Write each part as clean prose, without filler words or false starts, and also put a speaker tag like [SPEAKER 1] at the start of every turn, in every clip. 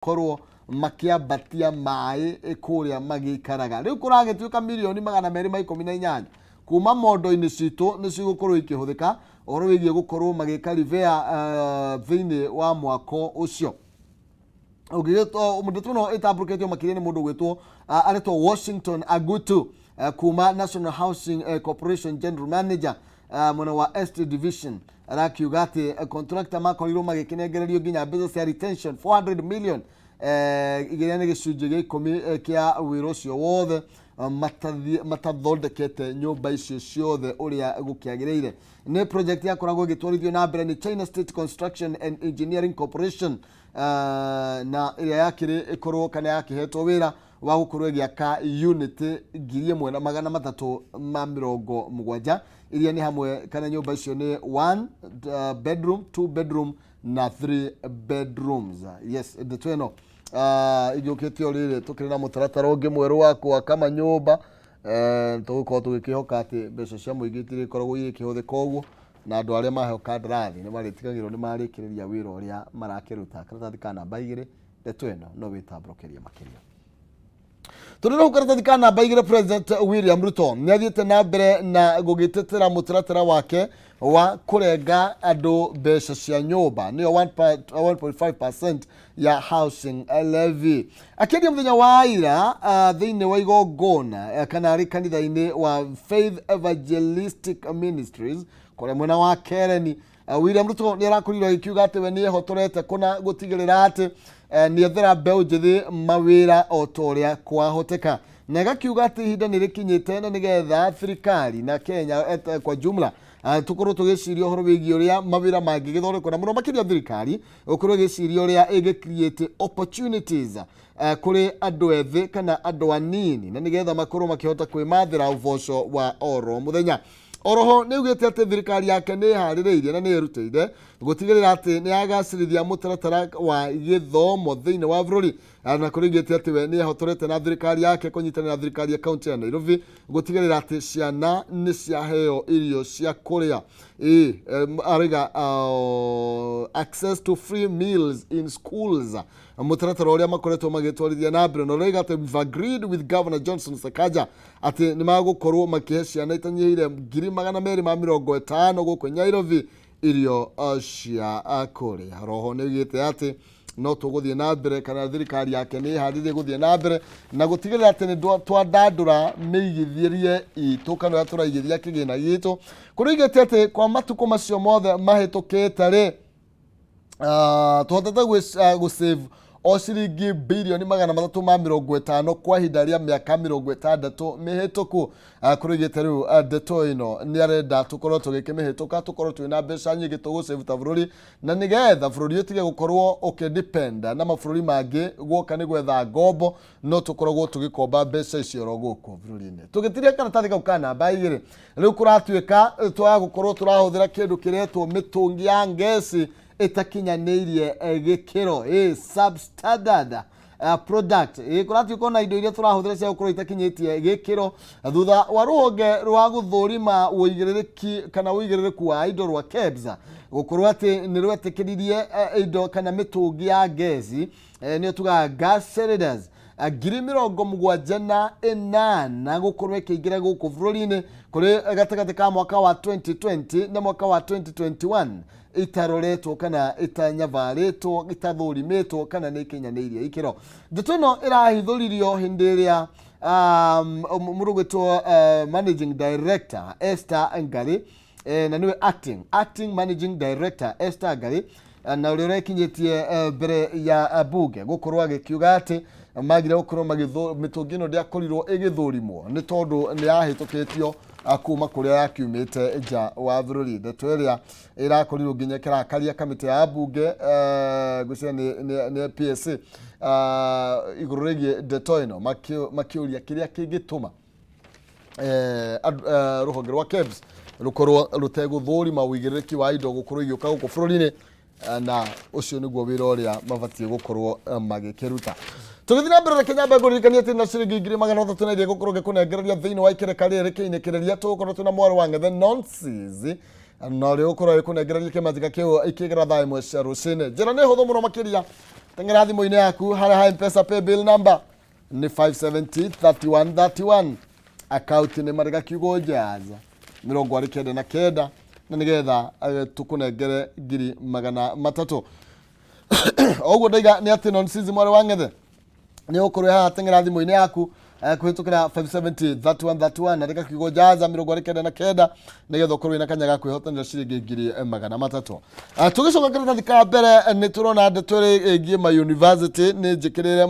[SPEAKER 1] korwo makiambatia mai kuria magikaraga riu kuragituika milioni 218 kuma mondo-ini citu ni cigukorwo ikihuthika oro wigie gukorwo magika rivea thiini wa mwako ucio ugigitwo mundu tuno itabruketio makiri ni mundu gwitwo aretwo Washington Agutu kuma National Housing Corporation General Manager mwana wa Est Division arakiuga ati contractor makorirwo magikinegererio nginya business retention 400 million igirane gicunjĩ gĩa 10 kia wĩra ũcio wothe matathondekete nyũmba icio ciothe ũrĩa gũkĩagĩrĩire nĩ project yakoragwo ĩgĩtwarithio na mbere nĩ China State Construction and Engineering Corporation na ĩrĩa yakĩrĩ ĩkorwo kana yakĩhetwo wĩra wa gũkorwo ĩgĩaka unit 1370 iria nĩ hamwe kana nyũmba icio nĩ 1 bedroom 2 bedroom na 3 bedrooms. Yes, ndeto ĩno igĩũkĩtio rĩrĩ tũkĩrĩ na mũtaratara ũngĩ mwerũ wa gwaka manyũmba tũgũkorwo tũgĩkĩhoka atĩ mbeca cia mũingĩ itirĩkoragwo igĩkĩhũthĩka ũguo na andũ arĩa maheo kandarathi nĩ marĩtigagĩrwo nĩ marĩkĩrĩria wĩra ũrĩa marakĩruta. Karatathi ka namba 2 ndeto ĩno no wĩtambũrũkĩrie makĩria. Tũrĩra karatathi ka namba 2 President William Ruto nĩ athiĩte na mbere na gũgĩtetera mũtaratara wake wa kurenga andũ mbeca cia nyũmba nĩyo 1.5% ya housing levy. Akĩaria mũthenya wa ira thĩinĩ wa igongona kana arĩ kanitha-inĩ wa Faith Evangelistic Ministries kũrĩa mwena wa Kereni, William Ruto nĩ arakorirwo agĩkiuga atĩ we nĩ ehotorete kuna gũtigĩrĩra atĩ nĩ ethera mbeũ njĩthĩ mawĩra o ta ũrĩa kwahoteka na agakiuga atĩ ihinda nĩ rĩkinyĩte na nĩgetha thirikari na Kenya kwa jumla tukorwo tugĩciria ũhoro wĩgiĩ ũrĩa mawĩra mangĩgĩthondekwo na mũno makĩria thirikari ũkorwo ĩgĩciria ũrĩa ĩgĩ-create opportunities kũrĩ andũ ethĩ kana andũ anini na nĩgetha makorwo makĩhota kwĩmathĩra ũboco wa oro mũthenya. Oroho nĩ ugĩte atĩ thirikari yake nĩ harĩrĩirie na nĩ ĩrutĩire gũtigĩrĩra atĩ nĩ yagacĩrithia mũtaratara wa gĩthomo thĩinĩ wa bũrũri na kũrĩgĩte atĩ we nĩ ehotorete na thirikari yake kũnyitanĩra na thirikari ya kaunti ya Nairobi gũtigĩrĩra atĩ ciana nĩ ciaheo irio cia kũrĩa arĩga access to free meals in schools mũtaratara ũrĩa makoretwo magĩtwarithia na mbere na ũraiga atĩ we've agreed with Governor Johnson Sakaja atĩ nĩ magũkorwo makĩhe ciana itanyihĩire 250 gũkũ Nairobi irio cia kũrĩa. Roho nĩ oigĩte atĩ no tũgũthiĩ na mbere kana thirikari yake nĩ harĩrĩirie gũthiĩ na mbere na gũtigĩrĩra atĩ nĩ twandandũra mĩigithĩrie itũ kana tũraigithia kĩgĩna gitũ kũrĩgĩte atĩ kwa matukũ macio mothe mahĩtũkĩte rĩ tũhotete gũsave o ciringi bilioni 350 kwa ihinda rĩa mĩaka 60 mĩhĩtũku. Kũrĩgĩte rĩu ndeto ĩno nĩ arenda tũkorwo tũgĩkĩmĩhĩtũka tũkorwo twĩna mbeca nyingĩ tũgũsave ta bũrũri na nĩgetha bũrũri ũtige gũkorwo ũkĩdependa na mabũrũri mangĩ gũoka nĩ gwetha ngombo no tũkoragwo tũgĩkomba mbeca icio ro gũkũ bũrũri-inĩ. Tũgĩtiria karatathi kau ka namba 2 rĩu kũratuĩka twagũkorwo tũrahũthĩra kĩndũ kĩretwo mĩtũngi ya ngesi itakinyanĩirie gĩkĩro substandard product kũratuĩka na indo iria tũrahũthĩra cia gũkorwo itakinyĩtie gĩkĩro thutha wa rũhonge rwa gũthũrima ũigĩrĩrĩki kana ũigĩrĩrĩku wa indo rwa KEBS gũkorwo atĩ nĩ rwetĩkĩririe indo kana mĩtũngi ya gesi nĩyo tugaga gas cylinders 78,000 gũkorwo ĩkĩingĩra gũkũ bũrũri-inĩ kũrĩ gatagatĩ ka mwaka wa 2020 na mwaka wa 2021 itaroretwo kana itanyavarĩtwo itathũrimĩtwo kana nĩ ikinyanĩirie ikĩro. Ndeto ĩno ĩrahithũririo hĩndĩ ĩrĩa mũndũ gwĩtwo managing director Esther Ngari na nĩwe acting managing director Esther Ngari na ũrĩa ũrekinyĩtie mbere ya bunge gũkorwo agĩkiuga atĩ magire gũkorwo mĩtũngi ĩno ndĩakorirwo ĩgĩthũrimwo nĩ tondũ nĩ yahĩtũkĩtio kuma kũrĩa yakiumĩte nja wa bũrũri. Ndeto ĩrĩa ĩrakorirwo nginya kĩrakaria kamĩtĩ ya bunge gwĩciria nĩ PSA igũrũ rĩgiĩ ndeto ĩno makĩũria kĩrĩa kĩngĩtũma rũhonge rwa KEBS rũkorwo rũtegũthũrima ũigĩrĩrĩki wa indo gũkorwo igĩũka gũkũ bũrũri-inĩ na ũcio nĩguo wĩra ũrĩa mabatiĩ gũkorwo magĩkĩruta. Tũgĩthiĩ na mbere Kenya ngũririkania atĩ na ciringi 300 gũkorwo gĩkũnengereria thĩinĩ wa ikereka rĩrĩ kĩinĩkĩrĩria tũgũkorwo twĩna mwaro wa Ng'ethe Nonsies na ũrĩa gũkorwo gĩkũnengereria kĩmanjĩka kĩu ikĩgera thaa 1 cia rũcinĩ. Njĩra nĩ hũthũ mũno makĩria tengera thimũ-inĩ yaku harĩa ha M-Pesa paybill number nĩ 570 3131 account nĩ marega kiugo jaza 29 na nigetha tukunengere ngiri 300 oguo ndaiga nĩ atĩ nonsense mwari wa ng'ethe nĩ ũkorwo haha tengera thimũ-inĩ yaku kũhĩtũkĩra 570 3131 na reka kiugo jaza 29 nigetha ũkorwo wĩna kanya ga kwĩhotanĩra ciringi ngiri 300 tũgĩcoka karatathi ka mbere nĩ tũrona ndeto ĩgiĩ ma university nĩ njĩkĩrĩre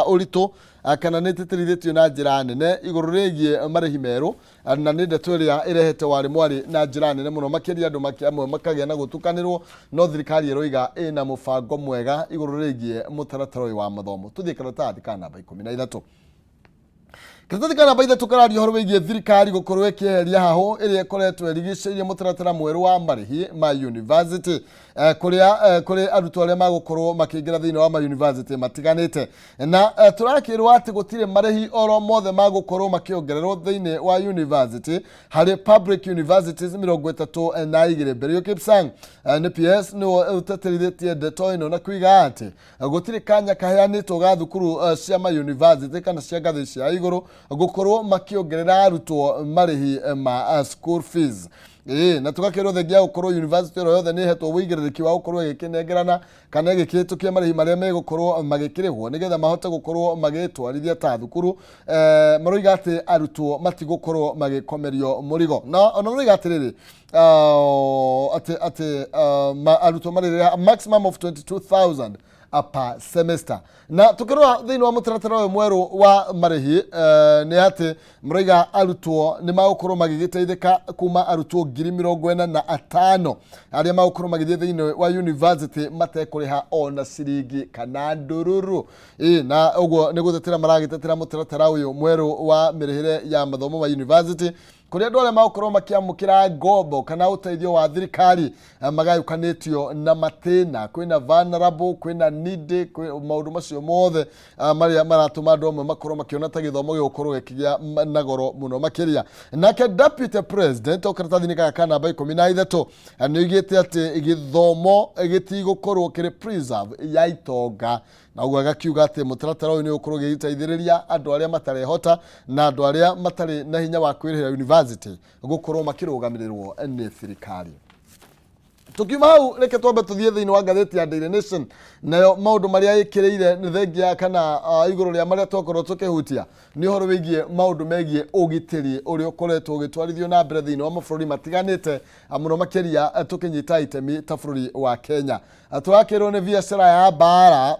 [SPEAKER 1] ũritũ kana nĩ tĩtĩrithĩtio na njĩra nene igũrũ rĩgiĩ marĩhi merũ na nĩ ndeto ĩrĩa ĩrehete warĩ mwarĩ na njĩra nene mũno makĩria andũ amwe makagĩa na gũtukanĩrwo no thirikari ĩroiga ĩna mũbango mwega igũrũ rĩgiĩ mũtaratara ũyũ wa mathomo. Tũthiĩ karatathi ka namba 13. Karatathi ka namba 3 kararia ũhoro wĩgiĩ thirikari gũkorwo ĩkĩeheria hahũ ĩrĩa ĩkoretwo ĩrigicĩirie mũtaratara mwerũ wa marĩhi ma university kũrĩ arutwo arĩa magũkorwo makĩingĩra thĩinĩ wa ma university matiganĩte na tũrakĩrwo atĩ gũtirĩ marĩhi oro mothe magũkorwo makĩongererwo thĩinĩ wa university harĩ public universities 32 Berio Kipsang nĩ PS nĩwe ũtĩtĩrithĩtie ndeto ĩno na kuiga atĩ gũtirĩ kanya kaheanĩtwo ga thukuru cia ma university kana cia ngathĩ cia igũrũ gũkorwo makĩongerera arutwo marĩhi ma school fees. Na tũgakĩrwo thengia gũkorwo university ĩyo yothe nĩ hetwo wĩigĩrĩrĩki wa gũkorwo ĩgĩkĩnengerana kana ĩgĩkĩhĩtũkia marĩhi marĩa megũkorwo magĩkĩrĩhwo nĩgetha mahote gũkorwo magĩtwarithia ta thukuru. Maroiga atĩ arutwo matigũkorwo magĩkomerio mũrigo na ona maroiga atĩrĩrĩ atĩ arutwo marĩrĩha maximum of 22,000 per semester na tukirwa thĩinĩ wa mũtaratara ũyũ mwerũ wa marĩhi nĩ atĩ mroiga arutwo nĩ magũkorwo magĩgĩteithĩka kuma arutwo 45,000 arĩa magũkorwo magĩthiĩ thĩinĩ wa university matekũrĩha ona ciringi kana ndũrũrũ. Na ũguo nĩ gũtetera maragĩtetera mũtaratara ũyũ mwerũ wa mĩrĩhĩre ya mathomo ma university kũrĩa andũ arĩa magũkorwo makĩamũkĩra ngombo kana ũteithio wa thirikari magayũkanĩtio na matĩna. Kwĩna vulnerable, kwĩna needy, maũndũ macio mothe marĩa maratũma andũ amwe makorwo makĩona ta gĩthomo gĩgũkorwo gĩkĩgĩa na goro mũno makĩria. Nake deputy president karatathi-inĩ gaka ka namba 13 nĩ oigĩte atĩ gĩthomo gĩtigũkorwo kĩrĩ preserve ya itonga na ũguo agakiuga atĩ mũtaratara ũyũ nĩ ũkorwo gĩgĩteithĩrĩria andũ arĩa matarehota na andũ arĩa matarĩ na hinya wa kwĩrĩhĩra university gũkorwo makĩrũgamĩrĩrwo nĩ thirikari. Tukiuma hau reke twambe tũthiĩ thĩinĩ wa ngathĩti ya Daily Nation nayo maũndũ marĩa ĩkĩrĩire nĩ thengia kana igũrũ rĩa marĩa twakorwo tũkĩhutia nĩ ũhoro wĩgiĩ maũndũ megiĩ ũgitĩri ũrĩa ũkoretwo ũgĩtwarithio na mbere thĩinĩ wa mabũrũri matiganĩte mũno makĩria tũkĩnyita itemi ta bũrũri wa Kenya. Tũrakĩrwo nĩ biacara ya mbara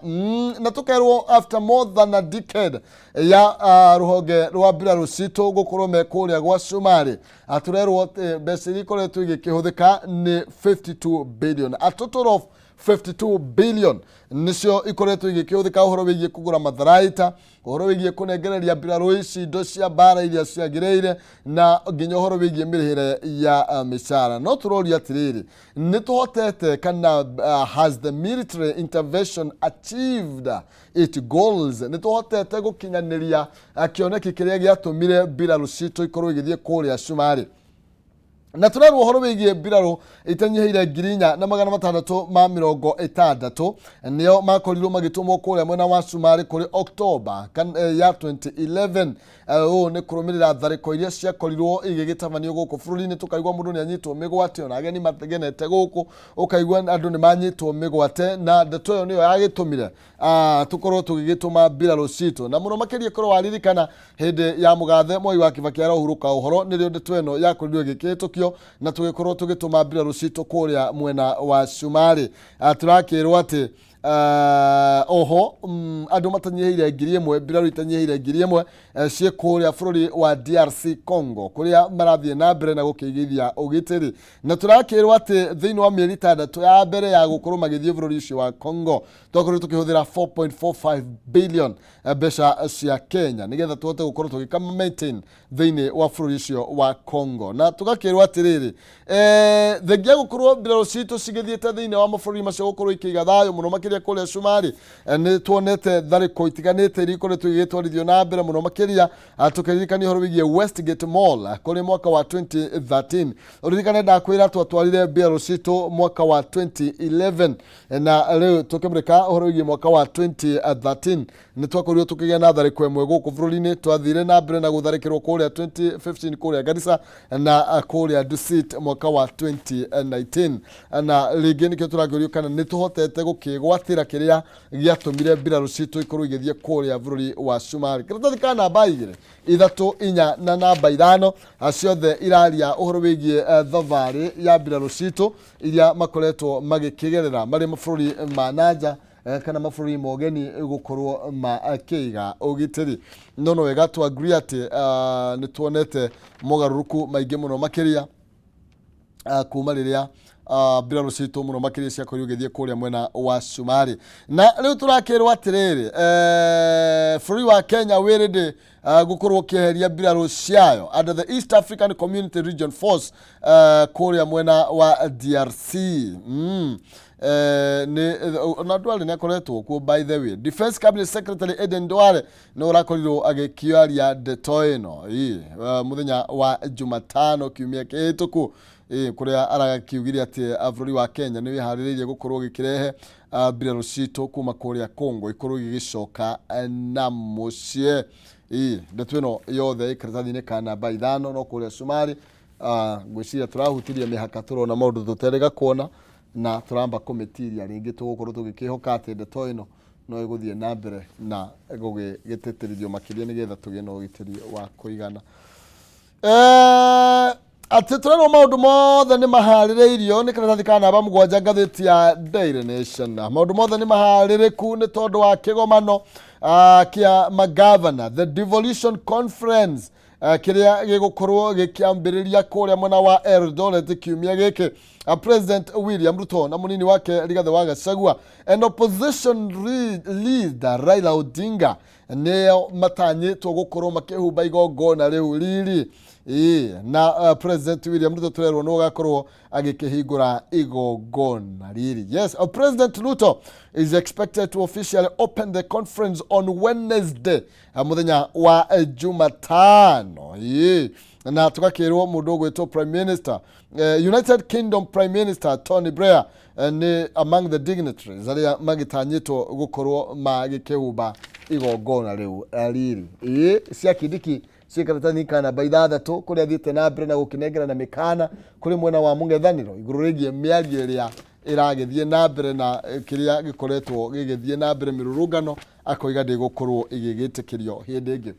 [SPEAKER 1] na tũkerwo after more than a decade ya rũhonge rwa mbirarũ citũ gũkorwo me kũrĩa gwa Cumarĩ tũrerwo mbeca iria ikoretwo igĩkĩhũthĩka nĩ 52 billion, a total of 52 billion nicio ikoretwo igĩkĩhũthĩka ũhoro wĩgiĩ kũgũra matharaita, ũhoro wĩgiĩ kũnengereria mbirarũ ici indo cia mbara iria ciagĩrĩire na nginya ũhoro wĩgiĩ mĩrĩhĩre ya mĩcara. No tũroria atĩrĩrĩ nĩ tũhotete kana has the military intervention achieved its goals, nĩ tũhotete gũkinyanĩria kĩoneki kĩrĩa gĩatũmire mbirarũ citũ ikorwo igĩthiĩ kũrĩa Cumarĩ. Na tũrerwo ũhoro wĩgiĩ mbirarũ itanyihiire 4,660 nĩo makorirwo magĩtũmwo kũrĩa mwena wa Cumarĩ kũrĩ October ya 2011. Ũũ nĩ kũrũmĩrĩra tharĩko iria ciakorirwo igĩgĩtabanio gũkũ bũrũri-inĩ, tũkaigua mũndũ nĩ anyitwo mĩgwate ona ageni mategenete gũkũ, ũkaigua andũ nĩ manyitwo mĩgwate na ndeto ĩyo nĩyo yagĩtũmire tũkorwo tũgĩgĩtũma mbirarũ citũ. Na mũno makĩria korwo waririkana hĩndĩ ya mũgathe Mwai wa Kibaki arahurũka ũhoro nĩrĩo ndeto ĩno yakorirwo ĩgĩkĩhĩtũkio na tũgĩkorwo tũgĩtũma mbirarũ citũ kũrĩa mwena wa Cumarĩ. Tũrakĩrwo atĩ oho andũ matanyihiire 1,000 mbirarũ itanyihiire 1,000 ciĩ kũrĩa bũrũri wa DRC Congo kũrĩa marathiĩ na mbere na gũkĩigithia ũgitĩri. Na tũrakĩrwo atĩ thĩinĩ wa mĩeri 6 ya mbere ya gũkorwo magĩthiĩ bũrũri ũcio wa Congo twakorwo tũkĩhũthĩra 4.45 billion mbeca cia Kenya nĩgetha tũhote gũkorwo tũgĩkama maintain thĩinĩ wa bũrũri ũcio wa Congo. Na tũgakĩrwo atĩrĩrĩ thengia gũkorwo mbirarũ citũ cigĩthiĩte thĩinĩ wa mabũrũri macio gũkorwo ikĩiga thayũ mũno makĩria makiria kule Shumari ni tuonete thariko itiganite irikoretwo igitwarithio na mbere muno makiria tukiririkania horo wigie Westgate Mall kuri mwaka wa 2013 uririkane ndakwira twatwarire Bell City mwaka wa 2011 na leo tukimrika horo wigie mwaka wa 2013 ni twakorirwo tukigia na thariko imwe guku bururi-ini twathire na mbere na gutharikirwo kuria 2015 kuria Garissa na kuria Dusit mwaka wa 2019 na rĩngĩ nĩkĩo tũrakĩũrio kana nĩ tũhotete gũkĩgwatĩra kĩrĩa gĩatũmire mbirarũ citũ ikorwo igĩthiĩ kũrĩa bũrũri wa Shumari. Karatathi ka namba 2 3 4 na namba 5 ciothe iraria ũhoro wĩgiĩ thabarĩ ya mbirarũ citũ iria makoretwo magĩkĩgerera marĩ mabũrũri ma nanja kana mabũrũri mogeni gũkorwo makĩiga ũgitĩri. No wega tu agree atĩ nĩ tuonete mogarũrũku maingĩ mũno makĩria kuma rĩrĩa mbirarũ citũ mũno makĩria ciakorirwo igĩthiĩ kũrĩa mwena wa Shumari. Na rĩu tũrakĩrwo atĩrĩrĩ bũrũri wa Kenya wĩrĩndĩ gũkorwo ũkĩeheria mbirarũ ciayo under the East African Community Region Force kũrĩa mwena wa DRC. Na Duale nĩakoretwo kuo by the way. Defense Cabinet Secretary Eden Duale nĩ ũrakorirwo agĩkĩaria ndeto ĩno mũthenya wa Jumatano kiumia kĩhĩtũku kuria arakiugire ati bũrũri wa Kenya nĩ wĩharĩrĩirie gũkorwo gĩkĩrehe mbirarũ citũ kuma kũrĩa Congo ikorwo igĩcoka na mũciĩ. Ndeto ĩno yothe ĩkaratathi-inĩ ka namba 5 no kũrĩa Shumari ngwĩciria tũrahutirie mĩhaka tũrona maũndũ tũterĩga kuona na tũramba kũmĩtiria rĩngĩ tũgũkorwo tũgĩkĩhoka atĩ ndeto ĩno no ĩgũthiĩ na mbere na gũgĩtĩtĩrithio makĩria nĩgetha tũgĩe na ũgitĩri wa kũigana. Atĩ tũrarwo maũndũ mothe nĩ maharĩrĩirio nĩ karatathi ka namba 7 ngathĩti ya Daily Nation. Maũndũ mothe nĩ maharĩrĩku nĩ tondũ wa kĩgomano kĩa magavana, the devolution conference kĩrĩa gĩgũkorwo gĩkĩambĩrĩria kũrĩa mwena wa Eldoret kiumia gĩkĩ. President William Ruto na munini wake Rigathi wa Gachagua and opposition leader Raila Odinga nĩo matanyĩtwo gũkorwo makĩhumba igongona rĩu riri. Na President William Ruto tũrerwo nĩ ũgakorwo agĩkĩhingũra igongona riri. Yes, President Ruto is expected to officially open the conference on Wednesday muthenya wa Jumatano. Na tukakĩrwo mũndũ ũgwĩtwo Prime Minister United Kingdom Prime Minister Tony Blair ni among the dignitaries arĩa magĩtanyĩtwo gũkorwo magĩkĩhumba igongona rĩu riri. Cia Kindiki cikaratathi ka namba 6 kũrĩa thiĩte na mbere na gũkĩnengerana mĩkana kũrĩ mwena wa mũng'ethanĩro igũrũ rĩgiĩ mĩario ĩrĩa ĩragĩthiĩ na mbere na kĩrĩa gĩkoretwo gĩgĩthiĩ na mbere mĩrũrũngano akoiga ndĩgũkorwo igĩgĩtĩkĩrio hĩndĩ ĩngĩ.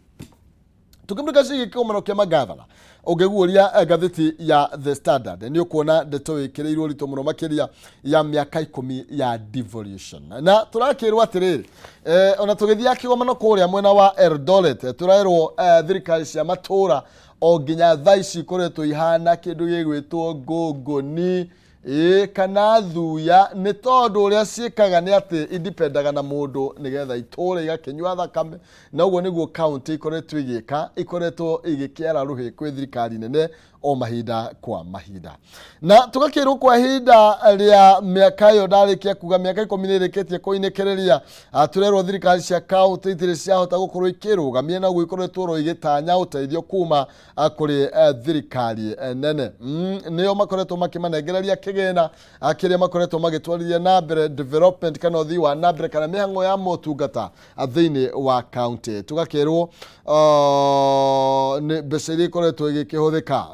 [SPEAKER 1] Tukimrika cigi kĩgomano kĩa magavana ũngĩguũria ngathĩti ya The Standard nĩ ũkuona ndeto ĩkĩrĩirwo ritũ mũno makĩria ya mĩaka 10 ya devolution. Na tũrakĩrwo atĩrĩrĩ ona tũgĩthiĩ kĩgomano kũrĩa mwena wa Eldoret tũraerwo thirikari cia matũra o nginya thaa ici ikoretwo ihana kĩndũ gĩgwĩtwo ngũngũni kana thuya nĩ tondũ ũrĩa ciĩkaga nĩ atĩ indipendaga na mũndũ nĩgetha itũra igakĩnyua thakame na ũguo nĩguo county ikoretwo igĩka ikoretwo igĩkĩara rũhĩ kwĩ thirikari nene o mahinda kwa mahinda. Na tũgakĩrwo kwa ihinda rĩa mĩaka ĩyo ndarĩkia kuga mĩaka 10 nĩrĩkĩtie kũinĩkĩrĩria tũrerwo thirikari cia county itirĩ ciahota gũkorwo ikĩrũgamia na ũguo ikoretwo ro igĩtanya ũteithio kuma kũrĩ thirikari nene. Nĩo makoretwo makimanengereria kĩgĩna kĩrĩa makoretwo magĩtwarithia na mbere development kana ũthii wa na mbere kana mĩhang'o ya motungata thĩinĩ wa county. Tũgakĩrwo nĩ mbeca iria ikoretwo igĩkĩhũthĩka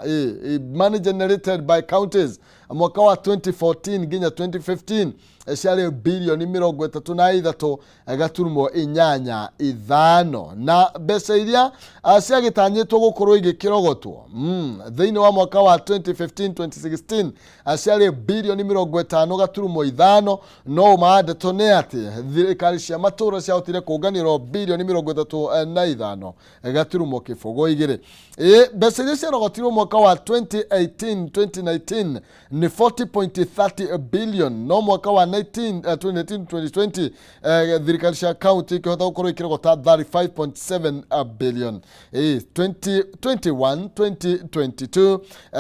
[SPEAKER 1] money generated by counties mwaka wa 2014 nginya 2015 ciarĩ bilioni 33 gaturumo 85 na mbeca iria ciagĩtanyĩtwo gũkorwo igĩkĩrogotwo thĩinĩ wa mwaka wa 2015-2016 ciarĩ bilioni 50 gaturumo 5 no maandeto nĩ atĩ thirikari cia matũra ciahotire kũnganĩrwo bilioni 35 gaturumo 2. Mbeca iria ciarogotirwo mwaka wa 2018-2019 ni 40.30 billion no mwaka wa 2019-2020 thirikari cia county ikihota gukorwo ikirogota 35.7 billion. 2021-2022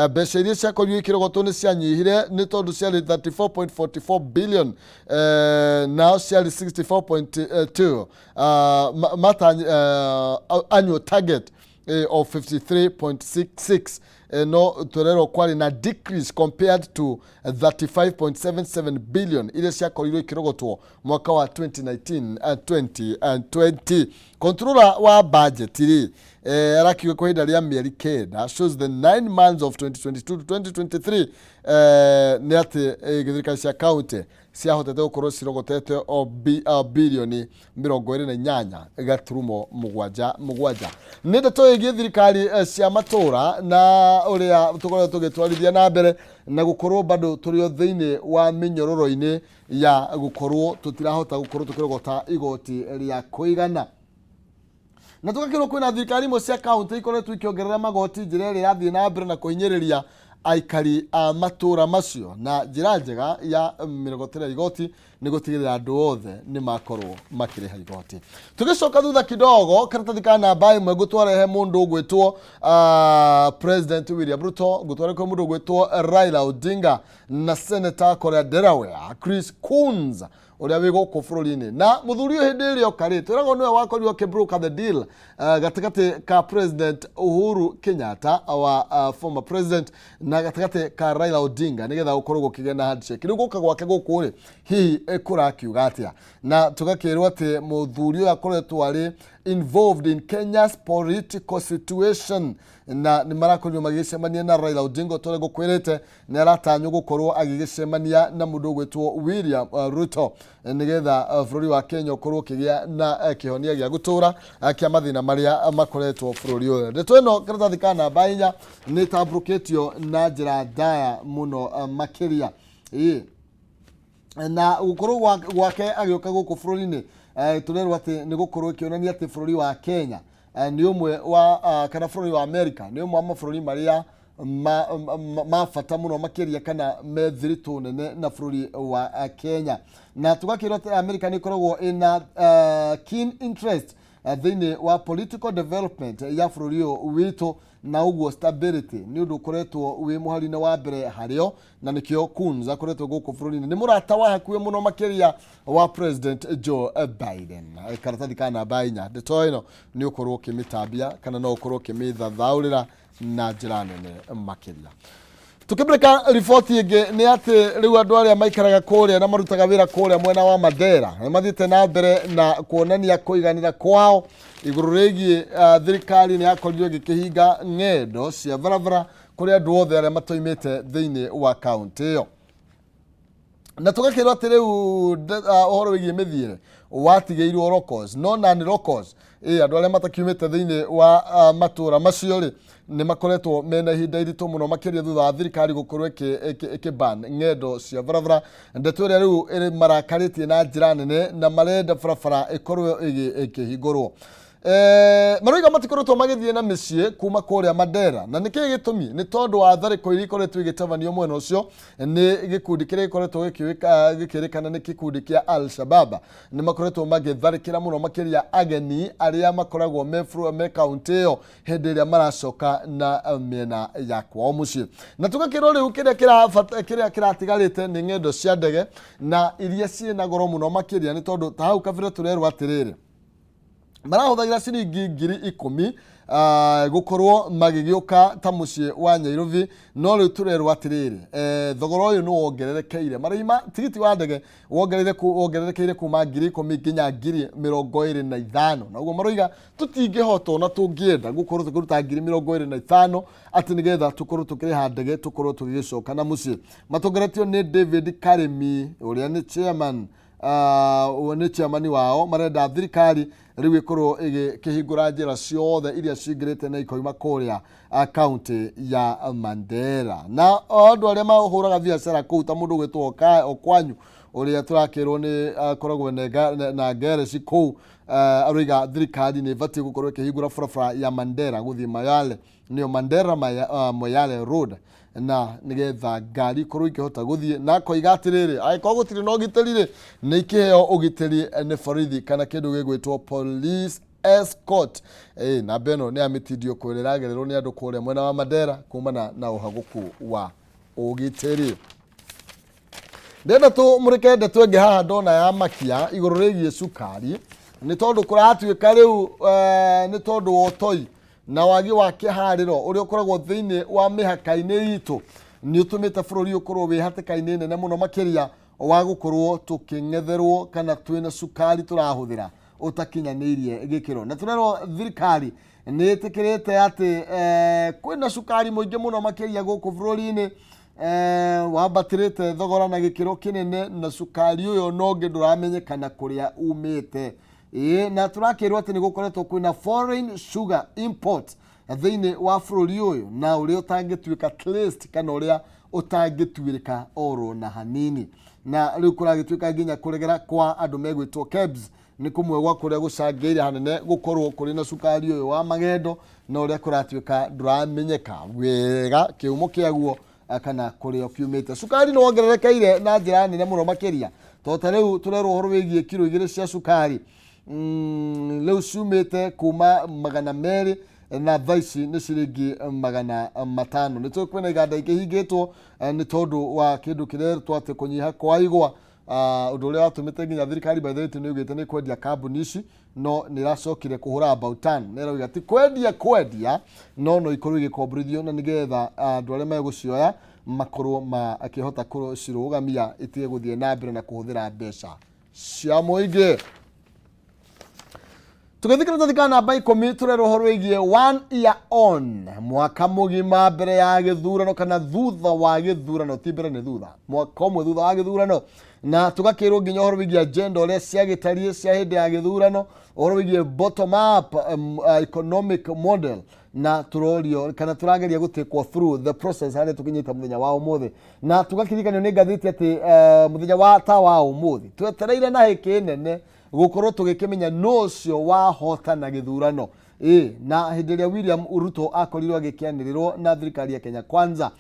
[SPEAKER 1] mbeca iria ciakorirwo ikirogotwo ni cianyihire ni tondu ciari 34.44 billion now ciari 64.2 annual target of 53.66 no torero kwari na decrease compared to 35.77 billion ile ciakorirwo ikirogotwo mwaka wa 2019-2020. Controller wa budget ri arakiwe kwa ihinda ria mieri kenda shows the 9 months of 2022 to 2023 ni ati thirikari cia county ciahotete gukorwo cirogotete o bilioni 28 gaturumo mugwanja. Nĩ ndeto ĩgiĩ thirikari cia matura na uria tukorwo tugitwarithia na mbere na gukorwo bado turi thĩinĩ wa mĩnyororo-inĩ ya gukorwo tutirahota gukorwo tukirogota igoti ria kuigana. Na tukakirwo kwina thirikari imwe cia county ikoretwo ikiongerera magoti njĩra ĩrĩa ĩrathiĩ na mbere na kũhinyĩrĩria aikari a matura macio na njĩra njega ya mirogotera igoti ni gutigirira andu othe ni makorwo makiriha igoti. Tugicoka thutha kidogo karatathi ka namba imwe gutwarehe mundu gwitwo President William Ruto, gutware kwa mundu gwitwo Raila Odinga na Senator Korea Delaware Chris Coons uria wi guku bururi-ini na muthuri uyu hindi ĩrĩa okari twirago niwe wakorirwo kibroker the deal gatigati ka President Uhuru Kenyatta wa former president na gatigati ka Raila Odinga nigetha gukorwo gukigĩa na handshake. Riu guka gwake guku ri hihi kurakiuga atia na tugakirwo ati muthuri uyu akoretwo ari involved in Kenya's political situation na ni marakorirwo magicemania na Raila Odinga tore gukwirite ni aratanywo gukorwo agigicemania na mundu gwitwo William Ruto nigetha bururi wa Kenya ukorwo kigĩa na kihonia gĩa gutura kia mathina maria makoretwo bururi uyu. Ndeto ino karatathi ka namba 4 ni tabrooketio na njira ndaya muno makiria na gukorwo gwake agioka guku bururi-ini turerwo ati ni gukorwo ikionania ati bururi wa Kenya ni umwe wa kana bururi wa America ni umwe wa mabũrũri maria mafata muno makiria kana methiritu nene na bururi wa Kenya na tugakirwo ati America ni koragwo ina keen interest thĩinĩ wa political development ya bururi witu na uguo stability ni undu ukoretwo wi muhari-inĩ wa mbere hario na nikio Coons akoretwo guku bururi-inĩ ni murata wa hakuhĩ muno makiria wa President Joe Biden. Karatathi ka namba 4 ndeto ino ni ukorwo kimitambia kana no ukorwo kimithathaurira na njira nene makiria. Tukibireka riboti ingi ni ati riu andu aria maikaraga kuria na marutaga wira kuria mwena wa Mandera ni mathite na mbere na kuonania kuiganira kwao iguru rigie thirikari ni yakorirwo gikihinga ng'endo cia barabara kuria andu othe aria matoimite thiini wa county iyo. Na tugakirwo ati riu uhoro wigie mithiire watigeirwo Locals no nani Locals andu aria matakiumite thiini wa matura macio ri ni makoretwo mena ihinda iritu muno makiria thutha wa thirikari gukorwo ikiban ng'endo cia barabara. Ndeto iria riu iri marakaritie na njira nene na marenda barabara ikorwo ikihingurwo. Maroiga matikoretwo magithie na mĩciĩ kuma kuria Mandera na niki gitumi ni tondu wa tharĩko iria ikoretwo igitabanio mwena ucio ni gikundi kiria ikoretwo gikirikana ni gikundi kia Al-Shabab ni makoretwo magitharĩkĩra muno makiria ageni aria makoragwo me county iyo hindi iria maracoka na miena ya kwao muciĩ. Na tugakirwo riu kiria kiratigarite ni ng'endo cia ndege na iria ciina goro muno makiria ni tondu ta hau kabira turerwo atiriri marahuthagira ciringi 10,000 gukorwo magigiuka ta muciĩ wa Nairobi no riu turerwo atiriri thogora uyu ni wongererekeire marima tigiti wa ndege wongererekeire kuma 10,000 nginya 25,000 na uguo maroiga tutingihotwo na tungienda gukorwo tukiruta 25,000 ati nigetha tukorwo tukiriha ndege tukorwo tugicoka na muciĩ. Matongoretio ni David Karemi uria ni chairman wao marenda thirikari riu ikorwo ikihingura njira ciothe iria cingirite na ikoima kuria county ya Mandera na andu aria mahuraga biacara kuu ta mundu gwitwo Okwanyu uria turakirwo ni akoragwo na garage kou aroiga thirikari ni batie gukorwo ikihingura barabara ya Mandera guthii Mayale niyo Mandera Moyale road na nigetha ngari korwo ikihota guthii na koiga atiriri agiko gutiri no giteri ni ikiheo ugiteri ni borithi kana kindu gigwitwo police escort na beno ni amitidio kwirira gerero ni andu kuria mwena wa Mandera kumana na uhaguku wa ugiteri. Ndenda tu murekende twenge haha ndona ya makia iguru rigie cukari ni tondu kuratuika riu ni tondu otoi na wagi wa kihariro uri ukoragwo thiini wa mihaka-ini itu ni utumite bururi ukorwo wi hatikaini nene muno makiria wa gukorwo tuking'etherwo kana twina cukari turahuthira utakinyanirie gikiro na turero thirikari ni itikirite ati kwina cukari muingi muno makiria guku bururi-ini wabatirite thogora na gikiro kinene na cukari uyo nonge nduramenyekana kuria umite na turakirwo ati ni gukoretwo kwina foreign sugar import thiini wa bururi uyu na uria utangituika traced kana uria utangituirika oro na hanini na riu kuragituika nginya kuregera kwa andu megwitwo KEBS ni kumwe gwa kuria gucangiire hanene gukorwo kuri na cukari uyu wa magendo na uria kuratuika nduramenyeka wega kiumo kiaguo kana kuria kiumite cukari no wongererekeire na njira nene muno makiria tota riu turero horo wigie kilo 2 cia cukari leo ciumite kuma 200 na thaici ni ciringi 500 ni tukwena iganda ikihingitwo ni tondu wa kindu kiretwo ati kunyiha kwa igwa undu uria watumite nginya thirikari by the way ni ugite ni kwendia kambuni ici no niracokire kuhura about turn nero igati kwendia no ikorwo igikombrithio na nigetha andu aria megucioya makorwo akihota kucirugamia itige guthie na mbere na kuhuthira mbeca cia muingi. Tukithikira tathika namba 10 turero horo igie 1 year on mwaka mugima mbere ya githurano kana thutha wa githurano timbere ni thutha mwaka umwe thutha wa githurano na tugakirwo nginya horo igie agenda uria ciagitarie cia hindi ya githurano horo igie bottom up economic model na turorio kana turageria gutekwo through the process hali tukinyita muthenya wa umuthi na tugakirikanio ni ngathiti ati muthenya wa tawa umuthi twetereire na hiki nene gukorwo tugikimenya no cio wahota na githurano na hindi ria William Ruto akorirwo agikianirirwo na thirikari ya Kenya Kwanza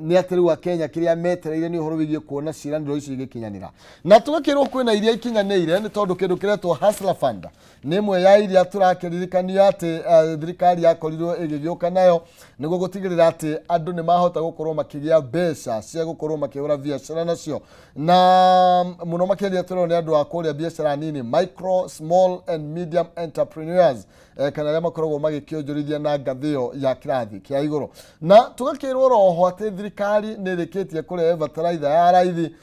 [SPEAKER 1] ni atiri wa Kenya kiria metereire ni uhoro wigie kuona ciraniro ici igikinyanira na tugakirwo kwina iria ikinyanire ni tondu kindu kiretwo Hustler Fund ni mwe ya iria turakiririkanio ati thirikari yakorirwo igigiuka nayo niguo gutigirira ati andu ni mahota gukorwo makigia mbeca cia gukorwo makihura biashara nacio na muno makiria turone ni andu akuria biashara nini micro small and medium entrepreneurs kana aria makoragwo magikionjorithia na ngathio ya kirathi kia iguru na tugakirwo roho ati thirikari ni rikitie kurehe fertilizer ya raithi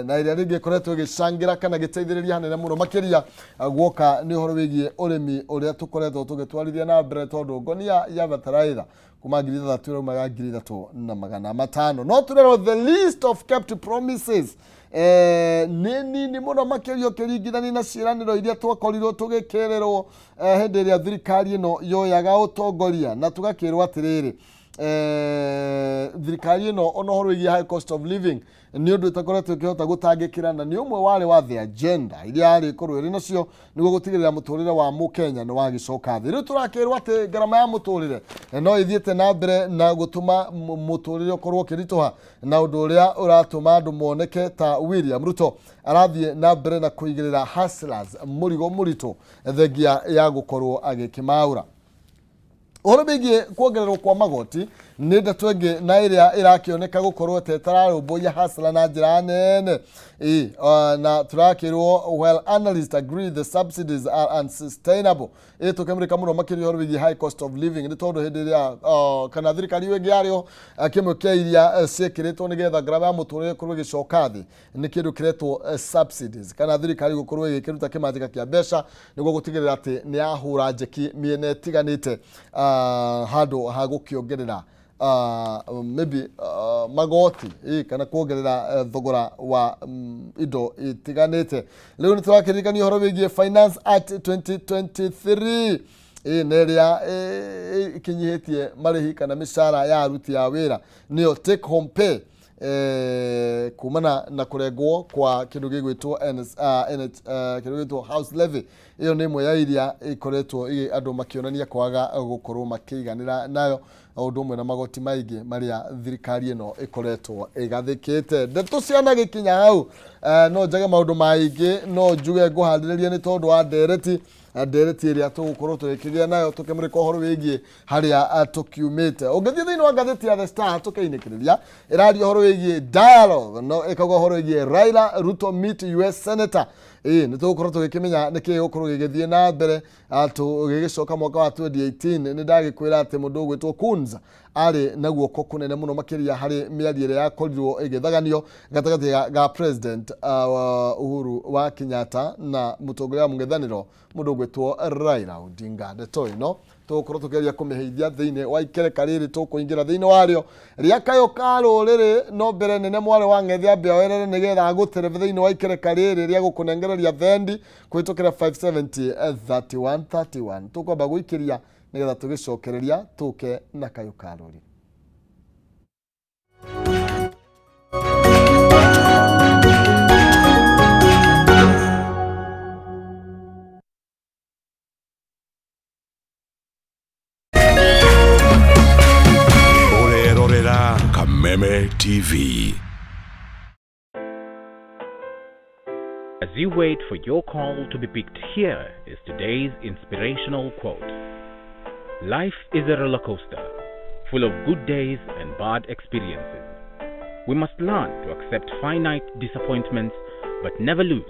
[SPEAKER 1] na iria ringi koretwo gicangira kana giteithiriria hanene muno makiria guoka ni horo wigie urimi uria tukoretwo tugitwarithia na mbere tondu ngonia ya fertilizer kuma 3,000 maga 3,500 no turero the list of kept promises ni muno makirio kiringithani na ciraniro iria twakorirwo tugikererwo hindi ria thirikari ino yoyaga utongoria na tugakirwo atiriri thirikari ino onohoro igia high cost of living ni undu itakoretwo ikihota gutangikira na ni umwe wale wa the agenda iria ari korwo iri nacio niguo gutigirira muturire wa mukenya ni wagicoka thi riu turakirwo ati garama ya muturire no ithiete na mbere na gutuma muturire ukorwo kirituha na undu uria uratuma andu moneke ta William Ruto arathie na mbere na kuigirira hustlers murigo murito thengia ya gukorwo agikimaura horo bigie kuongererwo kwa magoti ni ndatwenge na iria irakioneka gukorwo tetararumbuya hasla na njira nene na turakirwo well analysts agree the subsidies are unsustainable tukemrika muno makirio horo bigie high cost of living ni tondu hindi ria kana thirikari wengi ario kimwe kia iria cikiritwo nigetha garama ya muturire kurwe gicoka thi ni kindu kiretwo subsidies kana thirikari gukorwo ikiruta kimanjika kia mbeca niguo gutigirira ati ni ahura njeki miene tiganite handu hagukiongerera maybe magoti kana kuongerera thogora wa indo itiganite riu ni turakirikania horo wigie Finance Act 2023 neria ikinyihitie marihi kana mishara ya aruti ya wira niyo take home pay kumana na kuregwo kwa kindu gigwitwo kindu gigwitwo house levy. Iyo ni imwe ya iria ikoretwo andu makionania kwaga gukorwo makiganira nayo undu umwe na magoti maingi maria thirikari ino ikoretwo igathikite. Ndeto ciana gikinya hau no njage maundu maingi, no njuge nguhariririe ni tondu wa ndereti iria tugukorwo tugikigia nayo tukimurika uhoro wigie haria tukiumite. Ungithie thiini wa ngatheti ya The Star tukiinikiriria iraria uhoro wigie dialogue no ikaga uhoro wigie Raila Ruto meet US Senator. Ni tugukorwo tugikimenya niki gukorwo gigithie na mbere tugigicoka mwaka wa 2018. Ni ndagikwira ati mundu ugwitwo Kunza ari na guoko kunene muno makiria hari miario iria yakorirwo igithaganio gatagati ga President Uhuru wa Kenyatta na mutongoria wa mung'ethaniro mundu ugwitwo Raila Odinga. Ndeto ino tugukorwo tugeria kumiheithia thiini wa ikereka riri tukuingira thiini wario ria kayo karo riri no mbere nene mware wa ng'ethia mbia werere nigetha agutere thiini wa ikereka riri ria gukunengereria thendi kwitukira 570 3131 tukwamba guikiria nigetha tugicokereria tuke na kayo karo riri.
[SPEAKER 2] Kameme TV.
[SPEAKER 3] As you wait for your call to be picked, here is today's inspirational quote. Life is a roller coaster, full of good days and bad experiences. We must learn to accept finite disappointments, but never lose